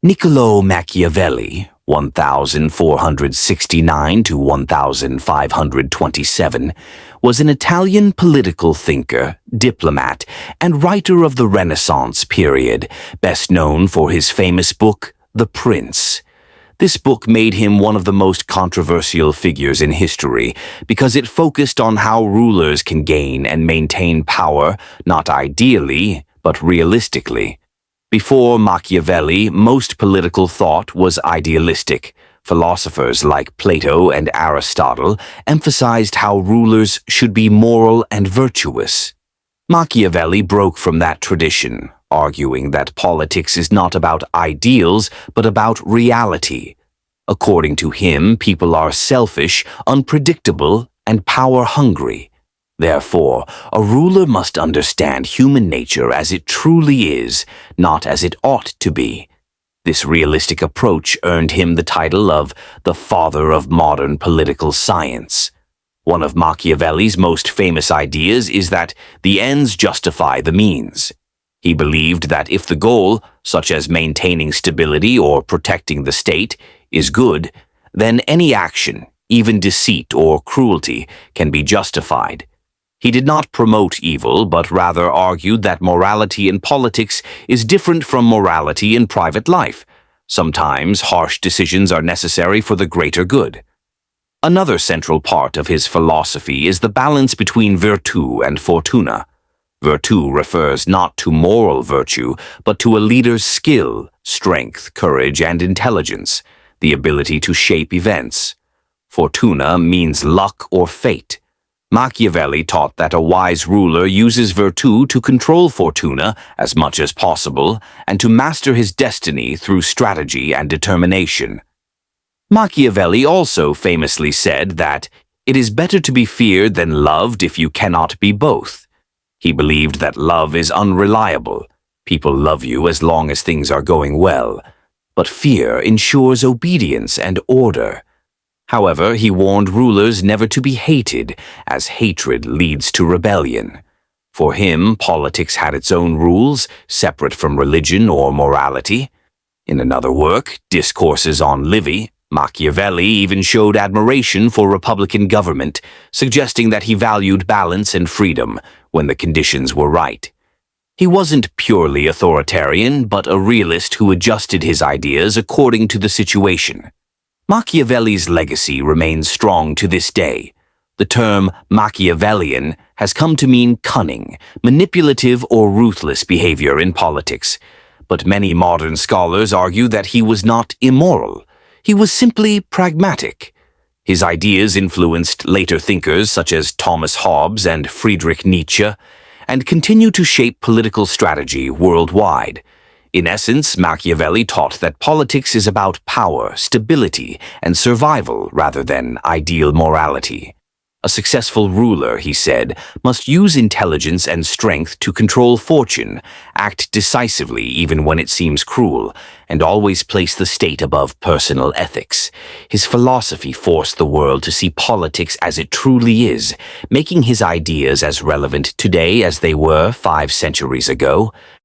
Niccolo Machiavelli, 1469 to 1527, was an Italian political thinker, diplomat, and writer of the Renaissance period, best known for his famous book, The Prince. This book made him one of the most controversial figures in history because it focused on how rulers can gain and maintain power, not ideally, but realistically. Before Machiavelli, most political thought was idealistic. Philosophers like Plato and Aristotle emphasized how rulers should be moral and virtuous. Machiavelli broke from that tradition, arguing that politics is not about ideals but about reality. According to him, people are selfish, unpredictable, and power-hungry. Therefore, a ruler must understand human nature as it truly is, not as it ought to be. This realistic approach earned him the title of the father of modern political science. One of Machiavelli's most famous ideas is that the ends justify the means. He believed that if the goal, such as maintaining stability or protecting the state, is good, then any action, even deceit or cruelty, can be justified. He did not promote evil, but rather argued that morality in politics is different from morality in private life. Sometimes harsh decisions are necessary for the greater good. Another central part of his philosophy is the balance between virtù and fortuna. Virtù refers not to moral virtue, but to a leader's skill, strength, courage, and intelligence, the ability to shape events. Fortuna means luck or fate. Machiavelli taught that a wise ruler uses virtù to control fortuna as much as possible and to master his destiny through strategy and determination. Machiavelli also famously said that it is better to be feared than loved if you cannot be both. He believed that love is unreliable. People love you as long as things are going well, but fear ensures obedience and order. However, he warned rulers never to be hated, as hatred leads to rebellion. For him, politics had its own rules, separate from religion or morality. In another work, Discourses on Livy, Machiavelli even showed admiration for republican government, suggesting that he valued balance and freedom when the conditions were right. He wasn't purely authoritarian, but a realist who adjusted his ideas according to the situation. Machiavelli's legacy remains strong to this day. The term Machiavellian has come to mean cunning, manipulative, or ruthless behavior in politics, but many modern scholars argue that he was not immoral. He was simply pragmatic. His ideas influenced later thinkers such as Thomas Hobbes and Friedrich Nietzsche, and continue to shape political strategy worldwide. In essence, Machiavelli taught that politics is about power, stability, and survival rather than ideal morality. A successful ruler, he said, must use intelligence and strength to control fortune, act decisively even when it seems cruel, and always place the state above personal ethics. His philosophy forced the world to see politics as it truly is, making his ideas as relevant today as they were 5 centuries ago.